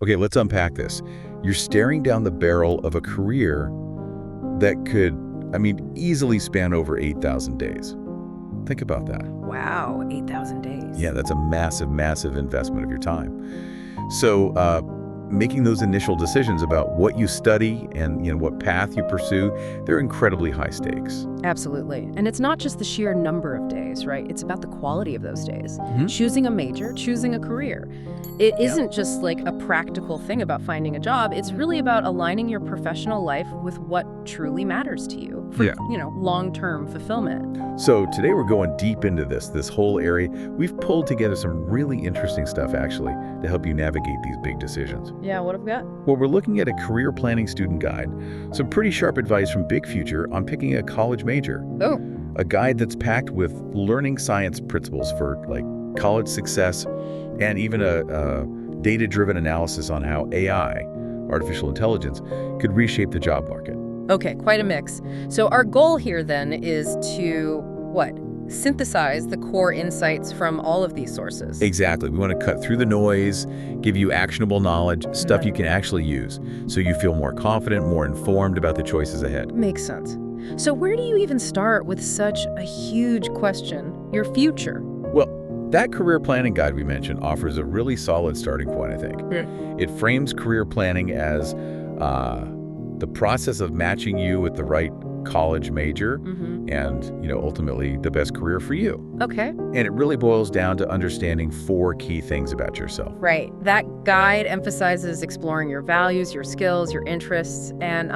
Okay, let's unpack this. You're staring down the barrel of a career that could, easily span over 8,000 days. Think about that. Wow, 8,000 days. Yeah, that's a massive, massive investment of your time. So, making those initial decisions about what you study and what path you pursue, they're incredibly high stakes. Absolutely. And it's not just the sheer number of days, right? It's about the quality of those days. Mhm. Choosing a major, choosing a career. It isn't just like a practical thing about finding a job. It's really about aligning your professional life with what truly matters to you for, Yeah. Long-term fulfillment. So today we're going deep into this whole area. We've pulled together some really interesting stuff, actually, to help you navigate these big decisions. Yeah, what have we got? Well, we're looking at a career planning student guide, some pretty sharp advice from Big Future on picking a college major. Oh, A guide that's packed with learning science principles for college success, and even a data-driven analysis on how AI, artificial intelligence, could reshape the job market. okay, quite a mix. So our goal here then is to, synthesize the core insights from all of these sources. Exactly. We want to cut through the noise, give you actionable knowledge, stuff you can actually use, so you feel more confident, more informed about the choices ahead. Makes sense. So where do you even start with such a huge question, your future? Well, that career planning guide we mentioned offers a really solid starting point, I think. It frames career planning as the process of matching you with the right college major and, ultimately the best career for you. Okay. And it really boils down to understanding 4 key things about yourself. Right. That guide emphasizes exploring your values, your skills, your interests, and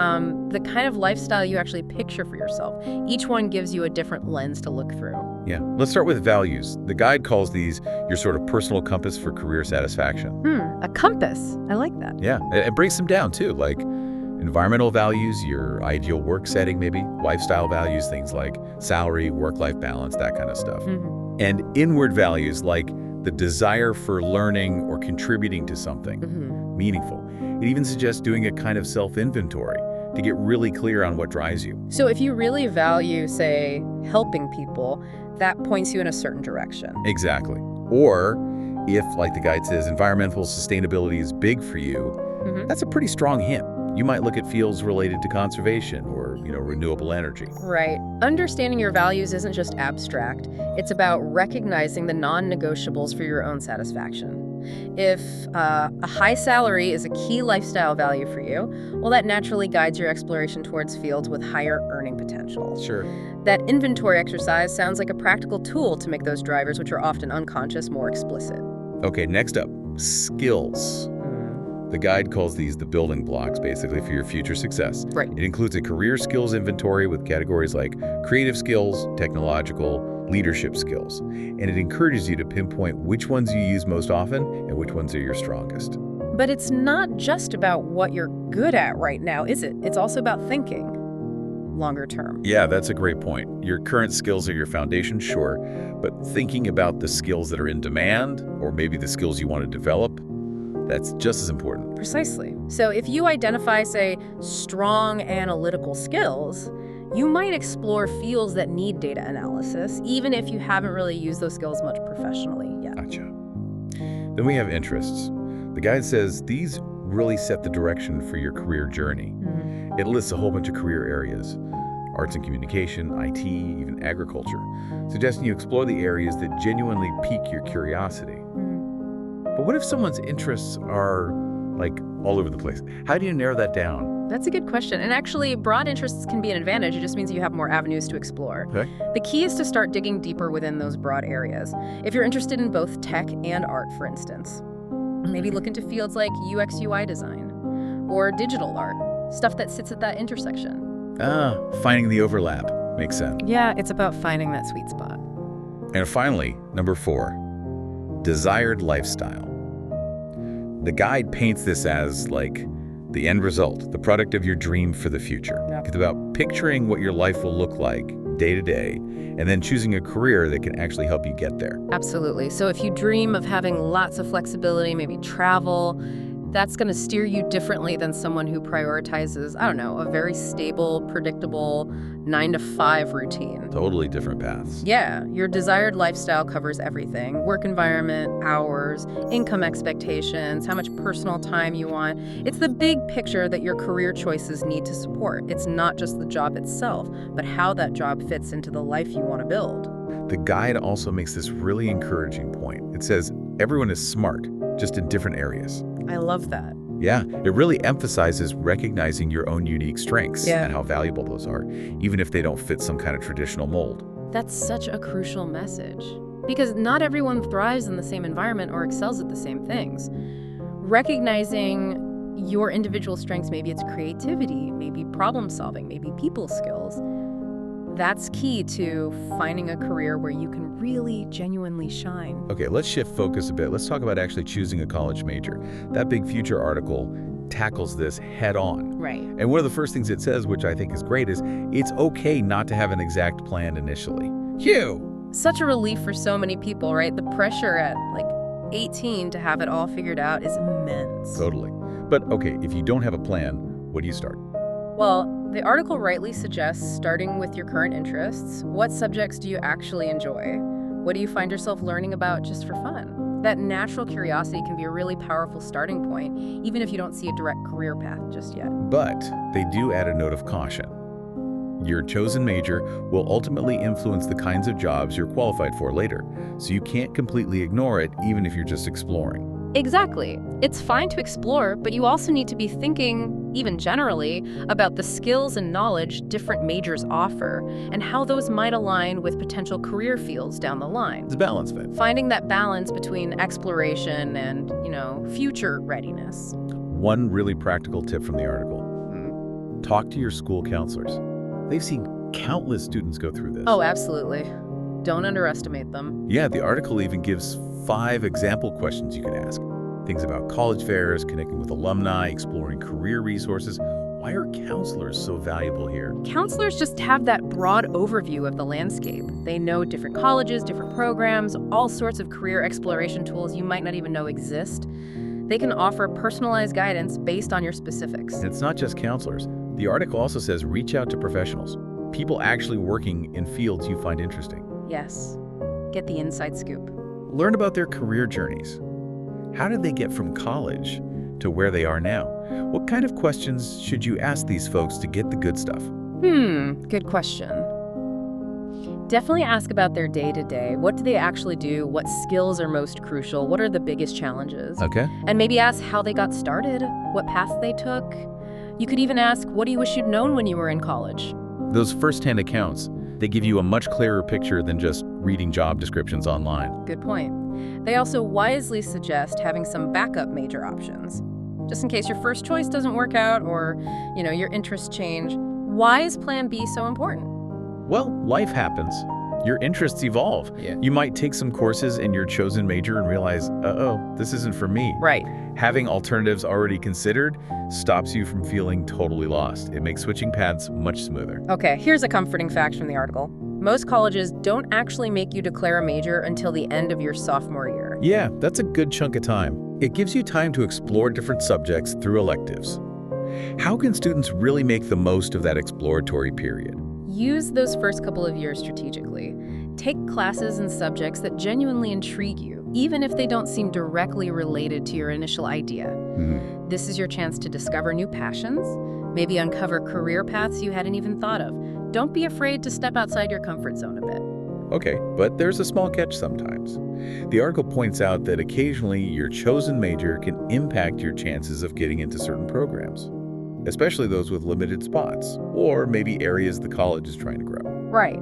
the kind of lifestyle you actually picture for yourself. Each one gives you a different lens to look through. Yeah. Let's start with values. The guide calls these your sort of personal compass for career satisfaction. A compass. I like that. Yeah. It breaks them down, too, like environmental values, your ideal work setting maybe, lifestyle values, things like salary, work-life balance, that kind of stuff. And inward values like the desire for learning or contributing to something meaningful. It even suggests doing a kind of self-inventory to get really clear on what drives you. So if you really value, say, helping people, that points you in a certain direction. Exactly. Or if, like the guide says, environmental sustainability is big for you, that's a pretty strong hint. You might look at fields related to conservation or, renewable energy. Right. Understanding your values isn't just abstract. It's about recognizing the non-negotiables for your own satisfaction. If a high salary is a key lifestyle value for you, well, that naturally guides your exploration towards fields with higher earning potential. Sure. That inventory exercise sounds like a practical tool to make those drivers, which are often unconscious, more explicit. Okay, next up, skills. The guide calls these the building blocks, basically, for your future success. Right. It includes a career skills inventory with categories like creative skills, technological, leadership skills. And it encourages you to pinpoint which ones you use most often and which ones are your strongest. But it's not just about what you're good at right now, is it? It's also about thinking longer term. Yeah, that's a great point. Your current skills are your foundation, sure, but thinking about the skills that are in demand, or maybe the skills you want to develop, that's just as important. Precisely. So if you identify, say, strong analytical skills, you might explore fields that need data analysis, even if you haven't really used those skills much professionally yet. Gotcha. Then we have interests. The guide says these really set the direction for your career journey. It lists a whole bunch of career areas: arts and communication, IT, even agriculture, suggesting you explore the areas that genuinely pique your curiosity. But what if someone's interests are, all over the place? How do you narrow that down? That's a good question. And actually, broad interests can be an advantage. It just means you have more avenues to explore. Okay. The key is to start digging deeper within those broad areas. If you're interested in both tech and art, for instance, maybe look into fields like UX UI design or digital art, stuff that sits at that intersection. Finding the overlap. Makes sense. Yeah, it's about finding that sweet spot. And finally, number 4, desired lifestyle. The guide paints this as the end result, the product of your dream for the future. Yep. It's about picturing what your life will look like day to day, and then choosing a career that can actually help you get there. Absolutely. So if you dream of having lots of flexibility, maybe travel, That's going to steer you differently than someone who prioritizes, I don't know, a very stable, predictable 9 to 5 routine. Totally different paths. Yeah, your desired lifestyle covers everything: work environment, hours, income expectations, how much personal time you want. It's the big picture that your career choices need to support. It's not just the job itself, but how that job fits into the life you want to build. The guide also makes this really encouraging point. It says everyone is smart, just in different areas. I love that. Yeah, it really emphasizes recognizing your own unique strengths Yeah. and how valuable those are, even if they don't fit some kind of traditional mold. That's such a crucial message, because not everyone thrives in the same environment or excels at the same things. Recognizing your individual strengths, maybe it's creativity, maybe problem solving, maybe people skills, that's key to finding a career where you can really genuinely shine. Okay, let's shift focus a bit. Let's talk about actually choosing a college major. That Big Future article tackles this head on. Right. And one of the first things it says, which I think is great, is it's okay not to have an exact plan initially. Phew! Such a relief for so many people, right? The pressure at 18 to have it all figured out is immense. Totally. But okay, if you don't have a plan, what do you start? Well, the article rightly suggests starting with your current interests. What subjects do you actually enjoy? What do you find yourself learning about just for fun? That natural curiosity can be a really powerful starting point, even if you don't see a direct career path just yet. But they do add a note of caution. Your chosen major will ultimately influence the kinds of jobs you're qualified for later, so you can't completely ignore it even if you're just exploring. Exactly. It's fine to explore, but you also need to be thinking, even generally, about the skills and knowledge different majors offer and how those might align with potential career fields down the line. It's a balance, Vin. Finding that balance between exploration and, future readiness. One really practical tip from the article. Talk to your school counselors. They've seen countless students go through this. Oh, absolutely. Don't underestimate them. Yeah, the article even gives 5 example questions you can ask. Things about college fairs, connecting with alumni, exploring career resources. Why are counselors so valuable here? Counselors just have that broad overview of the landscape. They know different colleges, different programs, all sorts of career exploration tools you might not even know exist. They can offer personalized guidance based on your specifics. And it's not just counselors. The article also says reach out to professionals, people actually working in fields you find interesting. Yes. Get the inside scoop. Learn about their career journeys. How did they get from college to where they are now? What kind of questions should you ask these folks to get the good stuff? Good question. Definitely ask about their day-to-day. What do they actually do? What skills are most crucial? What are the biggest challenges? Okay. And maybe ask how they got started, what path they took. You could even ask, what do you wish you'd known when you were in college? Those first-hand accounts, they give you a much clearer picture than just reading job descriptions online. Good point. They also wisely suggest having some backup major options. Just in case your first choice doesn't work out or, your interests change. Why is Plan B so important? Well, life happens. Your interests evolve. Yeah. You might take some courses in your chosen major and realize, this isn't for me. Right. Having alternatives already considered stops you from feeling totally lost. It makes switching paths much smoother. Okay, here's a comforting fact from the article. Most colleges don't actually make you declare a major until the end of your sophomore year. Yeah, that's a good chunk of time. It gives you time to explore different subjects through electives. How can students really make the most of that exploratory period? Use those first couple of years strategically. Take classes and subjects that genuinely intrigue you, even if they don't seem directly related to your initial idea. This is your chance to discover new passions, maybe uncover career paths you hadn't even thought of. Don't be afraid to step outside your comfort zone a bit. Okay, but there's a small catch sometimes. The article points out that occasionally your chosen major can impact your chances of getting into certain programs, especially those with limited spots, or maybe areas the college is trying to grow. Right.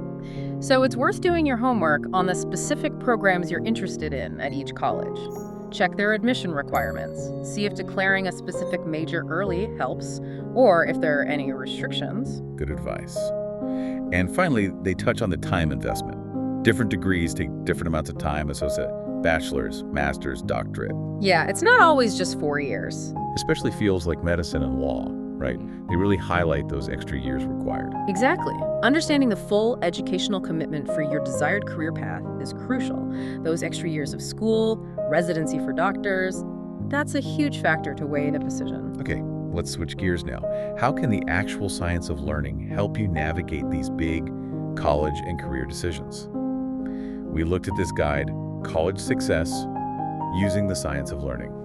So it's worth doing your homework on the specific programs you're interested in at each college. Check their admission requirements. See if declaring a specific major early helps, or if there are any restrictions. Good advice. And finally, they touch on the time investment. Different degrees take different amounts of time, as a bachelor's, master's, doctorate. Yeah, it's not always just 4 years. Especially fields like medicine and law, right? They really highlight those extra years required. Exactly. Understanding the full educational commitment for your desired career path is crucial. Those extra years of school, residency for doctors, That's a huge factor to weigh in a decision. Okay, let's switch gears now. How can the actual science of learning help you navigate these big college and career decisions? We looked at this guide, College Success, Using the Science of Learning.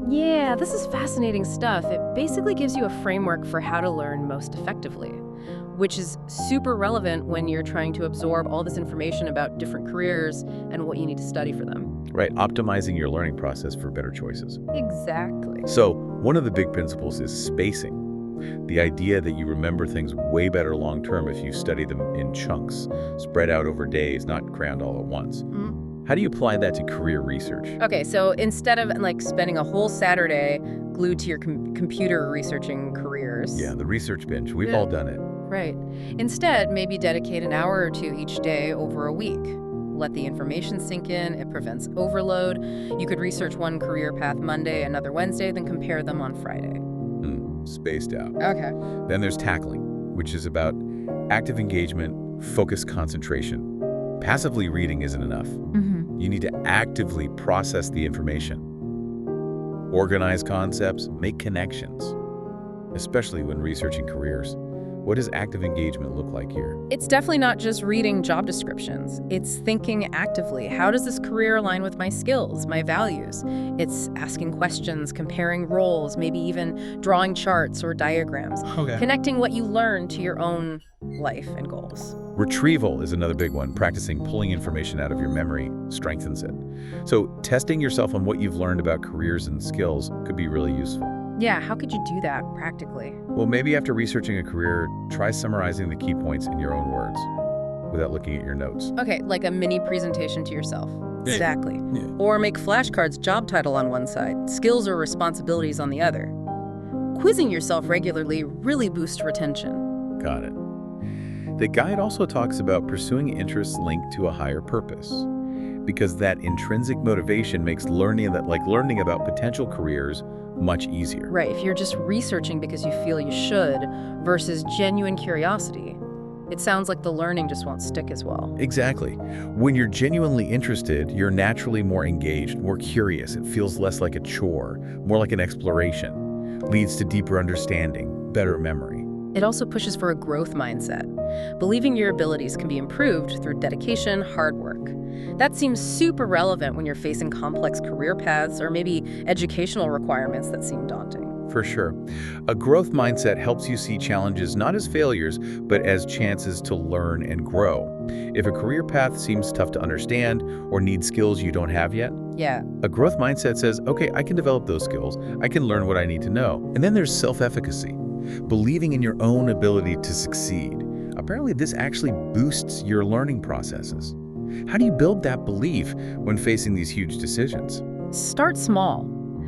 Yeah, this is fascinating stuff. It basically gives you a framework for how to learn most effectively, which is super relevant when you're trying to absorb all this information about different careers and what you need to study for them. Right, optimizing your learning process for better choices. Exactly. So, one of the big principles is spacing. The idea that you remember things way better long term if you study them in chunks, spread out over days, not crammed all at once. How do you apply that to career research? Okay, so instead of spending a whole Saturday glued to your computer researching careers. Yeah, the research binge. We've all done it. Right. Instead, maybe dedicate an hour or two each day over a week. Let the information sink in. It prevents overload. You could research one career path Monday, another Wednesday, then compare them on Friday. Spaced out. Okay. Then there's tackling, which is about active engagement, focused concentration. Passively reading isn't enough. You need to actively process the information. Organize concepts, make connections, especially when researching careers. What does active engagement look like here? It's definitely not just reading job descriptions. It's thinking actively. How does this career align with my skills, my values? It's asking questions, comparing roles, maybe even drawing charts or diagrams. Okay. Connecting what you learn to your own life and goals. Retrieval is another big one. Practicing pulling information out of your memory strengthens it. So testing yourself on what you've learned about careers and skills could be really useful. Yeah, how could you do that practically? Well, maybe after researching a career, try summarizing the key points in your own words without looking at your notes. Okay, like a mini presentation to yourself. Yeah. Exactly. Yeah. Or make flashcards, job title on one side, skills or responsibilities on the other. Quizzing yourself regularly really boosts retention. Got it. The guide also talks about pursuing interests linked to a higher purpose, because that intrinsic motivation makes learning about potential careers much easier. Right, if you're just researching because you feel you should versus genuine curiosity, it sounds like the learning just won't stick as well. Exactly. When you're genuinely interested, you're naturally more engaged, more curious. It feels less like a chore, more like an exploration. Leads to deeper understanding, better memory. It also pushes for a growth mindset, believing your abilities can be improved through dedication, hard work. That seems super relevant when you're facing complex career paths or maybe educational requirements that seem daunting. For sure. A growth mindset helps you see challenges not as failures, but as chances to learn and grow. If a career path seems tough to understand or needs skills you don't have yet, Yeah. a growth mindset says, okay, I can develop those skills. I can learn what I need to know. And then there's self-efficacy, believing in your own ability to succeed. Apparently, this actually boosts your learning processes. How do you build that belief when facing these huge decisions? Start small.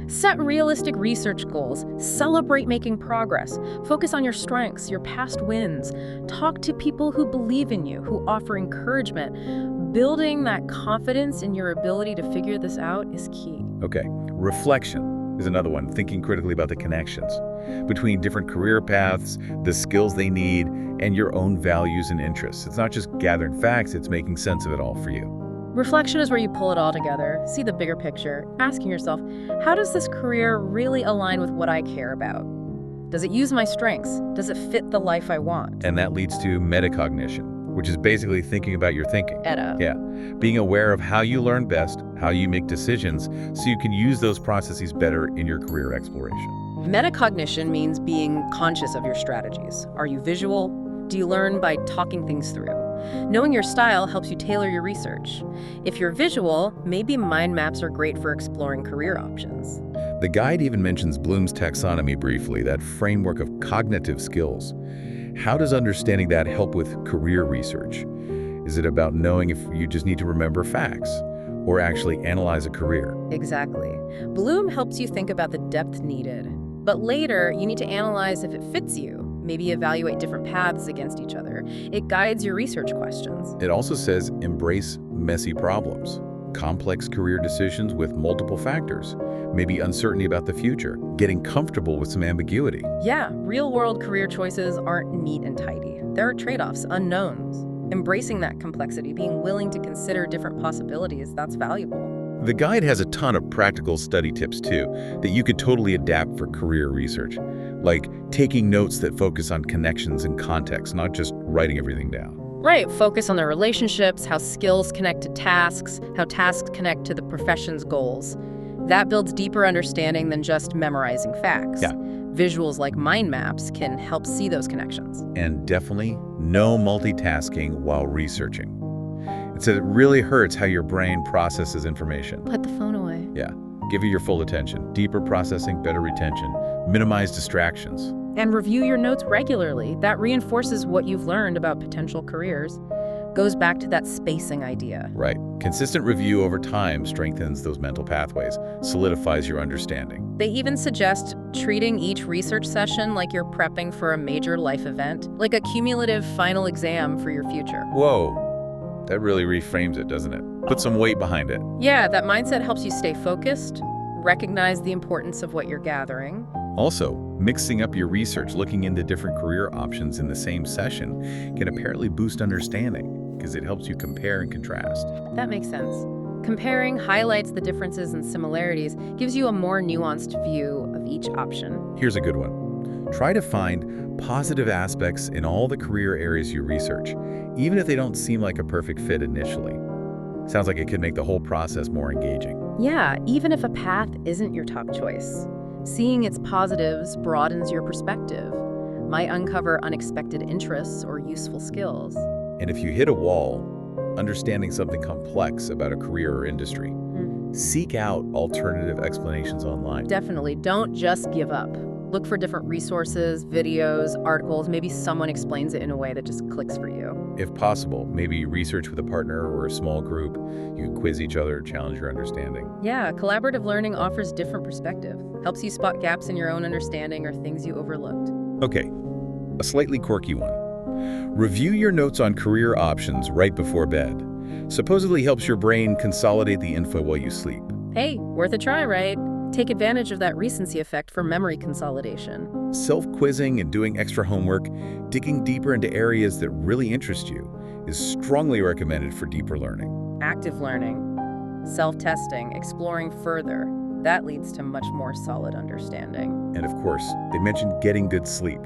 Set realistic research goals. Celebrate making progress. Focus on your strengths, your past wins. Talk to people who believe in you, who offer encouragement. Building that confidence in your ability to figure this out is key. Okay, reflection is another one, thinking critically about the connections between different career paths, the skills they need, and your own values and interests. It's not just gathering facts, it's making sense of it all for you. Reflection is where you pull it all together, see the bigger picture, asking yourself, how does this career really align with what I care about? Does it use my strengths? Does it fit the life I want? And that leads to metacognition, which is basically thinking about your thinking. Meta. Yeah, being aware of how you learn best, how you make decisions, so you can use those processes better in your career exploration. Metacognition means being conscious of your strategies. Are you visual? Do you learn by talking things through? Knowing your style helps you tailor your research. If you're visual, maybe mind maps are great for exploring career options. The guide even mentions Bloom's taxonomy briefly, that framework of cognitive skills. How does understanding that help with career research? Is it about knowing if you just need to remember facts or actually analyze a career? Exactly. Bloom helps you think about the depth needed. But later, you need to analyze if it fits you. Maybe evaluate different paths against each other. It guides your research questions. It also says embrace messy problems, complex career decisions with multiple factors, maybe uncertainty about the future, getting comfortable with some ambiguity. Yeah, real-world career choices aren't neat and tidy. There are trade-offs, unknowns. Embracing that complexity, being willing to consider different possibilities, that's valuable. The guide has a ton of practical study tips, too, that you could totally adapt for career research, like taking notes that focus on connections and context, not just writing everything down. Right, focus on the relationships, how skills connect to tasks, how tasks connect to the profession's goals. That builds deeper understanding than just memorizing facts. Yeah. Visuals like mind maps can help see those connections. And definitely no multitasking while researching. It says it really hurts how your brain processes information. Put the phone away. Yeah, give it your full attention. Deeper processing, better retention. Minimize distractions. And review your notes regularly. That reinforces what you've learned about potential careers. Goes back to that spacing idea. Right. Consistent review over time strengthens those mental pathways, solidifies your understanding. They even suggest treating each research session like you're prepping for a major life event, like a cumulative final exam for your future. Whoa. That really reframes it, doesn't it? Put some weight behind it. Yeah, that mindset helps you stay focused, recognize the importance of what you're gathering. Also, mixing up your research, looking into different career options in the same session can apparently boost understanding because it helps you compare and contrast. That makes sense. Comparing highlights the differences and similarities, gives you a more nuanced view of each option. Here's a good one. Try to find positive aspects in all the career areas you research, even if they don't seem like a perfect fit initially. Sounds like it could make the whole process more engaging. Yeah, even if a path isn't your top choice, seeing its positives broadens your perspective, might uncover unexpected interests or useful skills. And if you hit a wall, understanding something complex about a career or industry, seek out alternative explanations online. Definitely, don't just give up. Look for different resources, videos, articles. Maybe someone explains it in a way that just clicks for you. If possible, maybe research with a partner or a small group. You can quiz each other, challenge your understanding. Yeah, collaborative learning offers different perspective, helps you spot gaps in your own understanding or things you overlooked. Okay, a slightly quirky one. Review your notes on career options right before bed. Supposedly helps your brain consolidate the info while you sleep. Hey, worth a try, right? Take advantage of that recency effect for memory consolidation. Self-quizzing and doing extra homework, digging deeper into areas that really interest you, is strongly recommended for deeper learning. Active learning, self-testing, exploring further, that leads to much more solid understanding. And of course, they mentioned getting good sleep,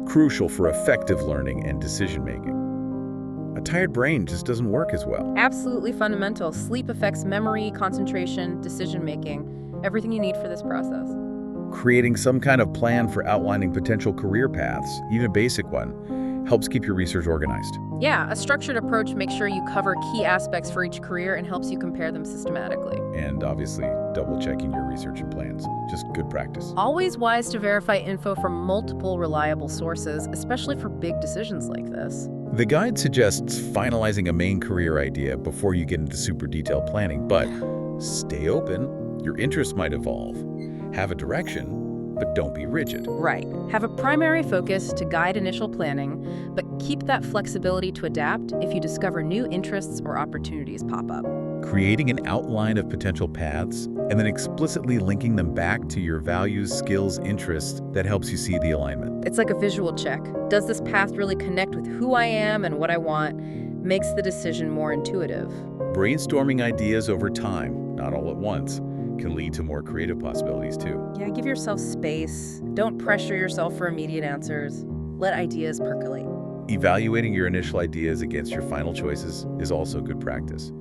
crucial for effective learning and decision-making. A tired brain just doesn't work as well. Absolutely fundamental. Sleep affects memory, concentration, decision-making, everything you need for this process. Creating some kind of plan for outlining potential career paths, even a basic one, helps keep your research organized. Yeah, a structured approach makes sure you cover key aspects for each career and helps you compare them systematically. And obviously, double-checking your research and plans. Just good practice. Always wise to verify info from multiple reliable sources, especially for big decisions like this. The guide suggests finalizing a main career idea before you get into super detailed planning, but stay open. Your interests might evolve. Have a direction, but don't be rigid. Right. Have a primary focus to guide initial planning, but keep that flexibility to adapt if you discover new interests or opportunities pop up. Creating an outline of potential paths and then explicitly linking them back to your values, skills, interests that helps you see the alignment. It's like a visual check. Does this path really connect with who I am and what I want? Makes the decision more intuitive. Brainstorming ideas over time, not all at once, can lead to more creative possibilities too. Yeah, give yourself space. Don't pressure yourself for immediate answers. Let ideas percolate. Evaluating your initial ideas against your final choices is also good practice.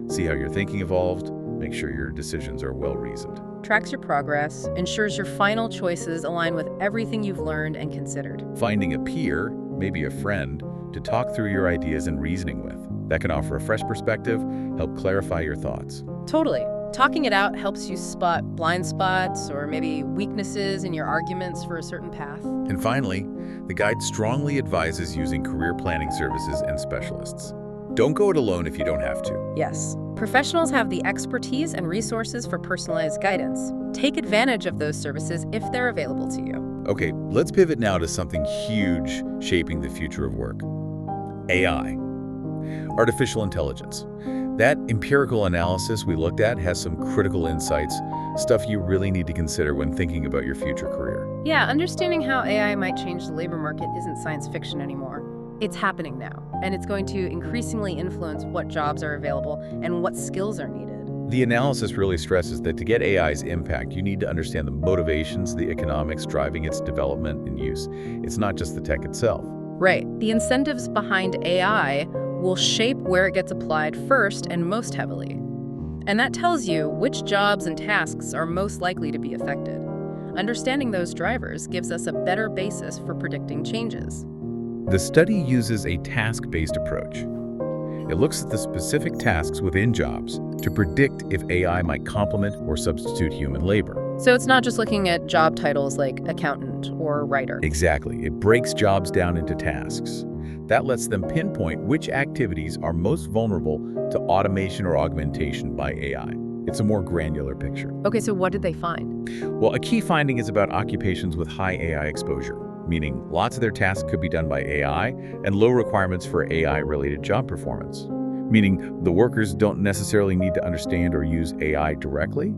See how your thinking evolved, make sure your decisions are well-reasoned. Tracks your progress, ensures your final choices align with everything you've learned and considered. Finding a peer, maybe a friend, to talk through your ideas and reasoning with. That can offer a fresh perspective, help clarify your thoughts. Totally. Talking it out helps you spot blind spots or maybe weaknesses in your arguments for a certain path. And finally, the guide strongly advises using career planning services and specialists. Don't go it alone if you don't have to. Yes. Professionals have the expertise and resources for personalized guidance. Take advantage of those services if they're available to you. Okay, let's pivot now to something huge shaping the future of work. AI. Artificial intelligence. That empirical analysis we looked at has some critical insights, stuff you really need to consider when thinking about your future career. Yeah, understanding how AI might change the labor market isn't science fiction anymore. It's happening now, and it's going to increasingly influence what jobs are available and what skills are needed. The analysis really stresses that to get AI's impact, you need to understand the motivations, the economics driving its development and use. It's not just the tech itself. Right. The incentives behind AI will shape where it gets applied first and most heavily. And that tells you which jobs and tasks are most likely to be affected. Understanding those drivers gives us a better basis for predicting changes. The study uses a task-based approach. It looks at the specific tasks within jobs to predict if AI might complement or substitute human labor. So it's not just looking at job titles like accountant or writer. Exactly. It breaks jobs down into tasks. That lets them pinpoint which activities are most vulnerable to automation or augmentation by AI. It's a more granular picture. Okay, so what did they find? Well, a key finding is about occupations with high AI exposure, meaning lots of their tasks could be done by AI and low requirements for AI-related job performance, meaning the workers don't necessarily need to understand or use AI directly.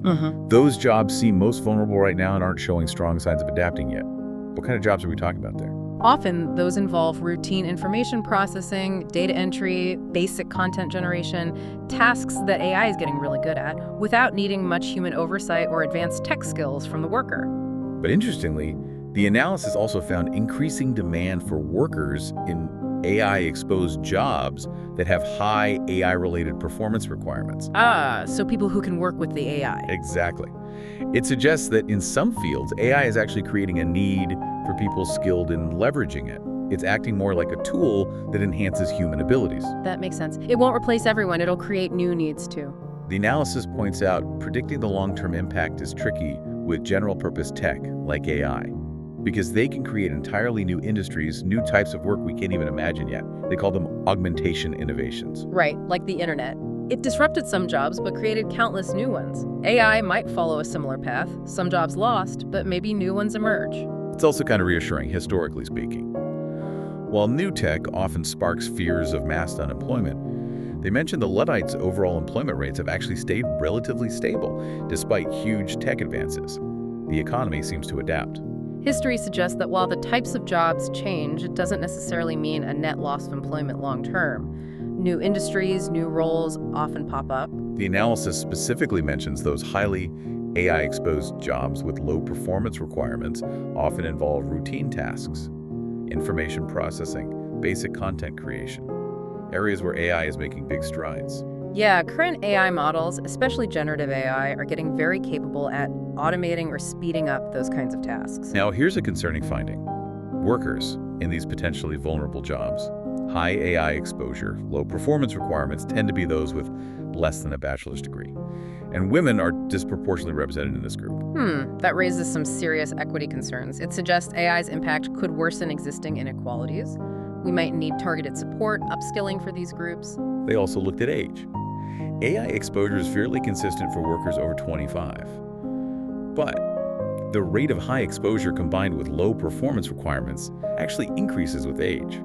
Those jobs seem most vulnerable right now and aren't showing strong signs of adapting yet. What kind of jobs are we talking about there? Often, those involve routine information processing, data entry, basic content generation, tasks that AI is getting really good at, without needing much human oversight or advanced tech skills from the worker. But interestingly, the analysis also found increasing demand for workers in AI-exposed jobs that have high AI-related performance requirements. So people who can work with the AI. Exactly. It suggests that in some fields, AI is actually creating a need for people skilled in leveraging it. It's acting more like a tool that enhances human abilities. That makes sense. It won't replace everyone. It'll create new needs, too. The analysis points out predicting the long-term impact is tricky with general-purpose tech like AI, because they can create entirely new industries, new types of work we can't even imagine yet. They call them augmentation innovations. Right, like the internet. It disrupted some jobs, but created countless new ones. AI might follow a similar path. Some jobs lost, but maybe new ones emerge. It's also kind of reassuring, historically speaking. While new tech often sparks fears of mass unemployment, they mentioned the Luddites' overall employment rates have actually stayed relatively stable, despite huge tech advances. The economy seems to adapt. History suggests that while the types of jobs change, it doesn't necessarily mean a net loss of employment long term. New industries, new roles often pop up. The analysis specifically mentions those highly AI-exposed jobs with low performance requirements often involve routine tasks, information processing, basic content creation, areas where AI is making big strides. Yeah, current AI models, especially generative AI, are getting very capable at automating or speeding up those kinds of tasks. Now, here's a concerning finding. Workers in these potentially vulnerable jobs, high AI exposure, low performance requirements tend to be those with less than a bachelor's degree. And women are disproportionately represented in this group. That raises some serious equity concerns. It suggests AI's impact could worsen existing inequalities. We might need targeted support, upskilling for these groups. They also looked at age. AI exposure is fairly consistent for workers over 25. But the rate of high exposure combined with low performance requirements actually increases with age.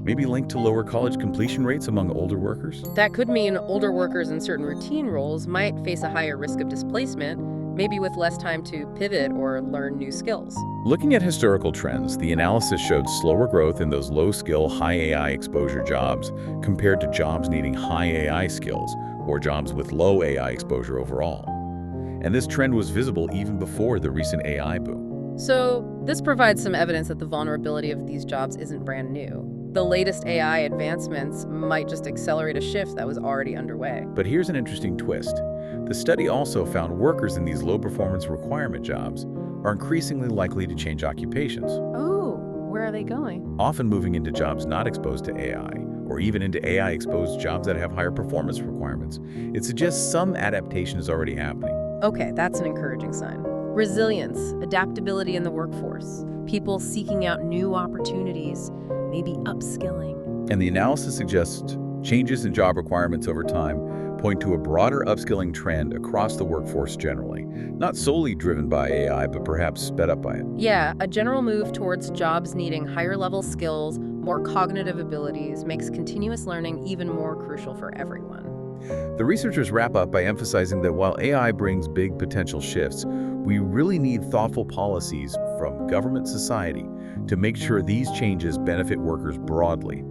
Maybe linked to lower college completion rates among older workers? That could mean older workers in certain routine roles might face a higher risk of displacement, maybe with less time to pivot or learn new skills. Looking at historical trends, the analysis showed slower growth in those low-skill, high AI exposure jobs compared to jobs needing high AI skills or jobs with low AI exposure overall. And this trend was visible even before the recent AI boom. So this provides some evidence that the vulnerability of these jobs isn't brand new. The latest AI advancements might just accelerate a shift that was already underway. But here's an interesting twist. The study also found workers in these low-performance requirement jobs are increasingly likely to change occupations. Oh, where are they going? Often moving into jobs not exposed to AI, or even into AI-exposed jobs that have higher performance requirements. It suggests some adaptation is already happening. Okay, that's an encouraging sign. Resilience, adaptability in the workforce, people seeking out new opportunities, maybe upskilling. And the analysis suggests changes in job requirements over time point to a broader upskilling trend across the workforce generally, not solely driven by AI, but perhaps sped up by it. Yeah, a general move towards jobs needing higher-level skills, more cognitive abilities, makes continuous learning even more crucial for everyone. The researchers wrap up by emphasizing that while AI brings big potential shifts, we really need thoughtful policies from government society to make sure these changes benefit workers broadly.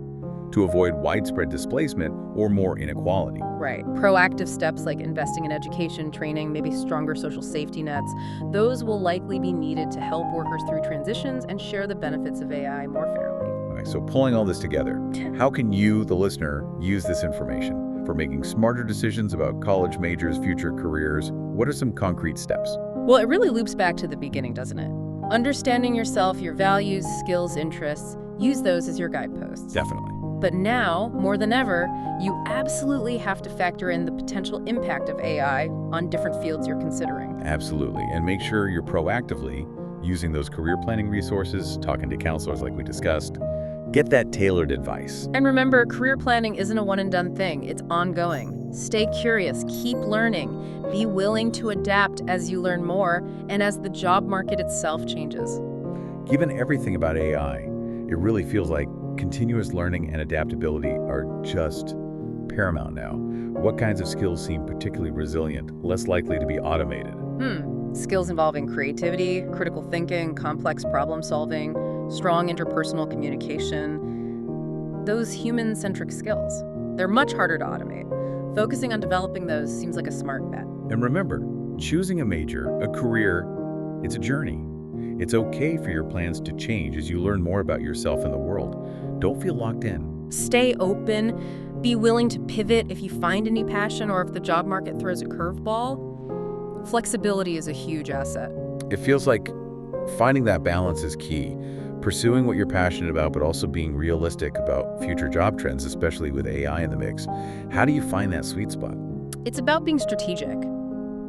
to avoid widespread displacement or more inequality. Right. Proactive steps like investing in education, training, maybe stronger social safety nets, those will likely be needed to help workers through transitions and share the benefits of AI more fairly. Okay, so pulling all this together, how can you, the listener, use this information for making smarter decisions about college majors, future careers? What are some concrete steps? Well, it really loops back to the beginning, doesn't it? Understanding yourself, your values, skills, interests, use those as your guideposts. Definitely. But now, more than ever, you absolutely have to factor in the potential impact of AI on different fields you're considering. Absolutely. And make sure you're proactively using those career planning resources, talking to counselors like we discussed. Get that tailored advice. And remember, career planning isn't a one-and-done thing. It's ongoing. Stay curious, keep learning, be willing to adapt as you learn more and as the job market itself changes. Given everything about AI, it really feels like continuous learning and adaptability are just paramount now. What kinds of skills seem particularly resilient, less likely to be automated? Skills involving creativity, critical thinking, complex problem solving, strong interpersonal communication. Those human-centric skills. They're much harder to automate. Focusing on developing those seems like a smart bet. And remember, choosing a major, a career, it's a journey. It's okay for your plans to change as you learn more about yourself and the world. Don't feel locked in. Stay open. Be willing to pivot if you find a new passion or if the job market throws a curveball. Flexibility is a huge asset. It feels like finding that balance is key. Pursuing what you're passionate about, but also being realistic about future job trends, especially with AI in the mix. How do you find that sweet spot? It's about being strategic.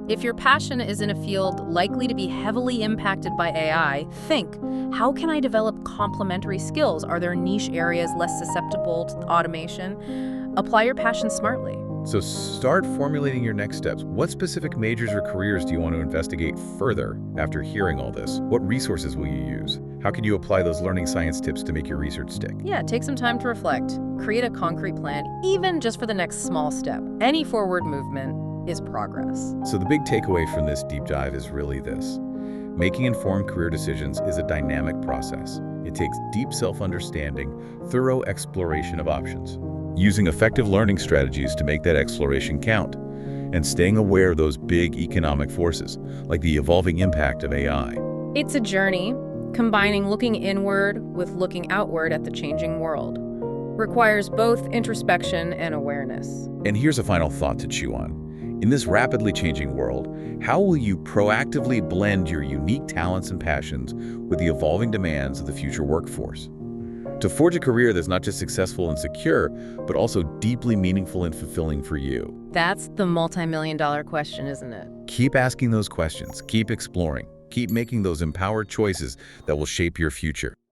If your passion is in a field likely to be heavily impacted by AI, think, how can I develop complementary skills? Are there niche areas less susceptible to automation? Apply your passion smartly. So start formulating your next steps. What specific majors or careers do you want to investigate further after hearing all this? What resources will you use? How can you apply those learning science tips to make your research stick? Yeah, take some time to reflect. Create a concrete plan, even just for the next small step. Any forward movement is progress. So the big takeaway from this deep dive is really this. Making informed career decisions is a dynamic process. It takes deep self-understanding, thorough exploration of options, using effective learning strategies to make that exploration count, and staying aware of those big economic forces, like the evolving impact of AI. It's a journey, combining looking inward with looking outward at the changing world. Requires both introspection and awareness. And here's a final thought to chew on. In this rapidly changing world, how will you proactively blend your unique talents and passions with the evolving demands of the future workforce? To forge a career that's not just successful and secure, but also deeply meaningful and fulfilling for you. That's the multi-million-dollar question, isn't it? Keep asking those questions, keep exploring, keep making those empowered choices that will shape your future.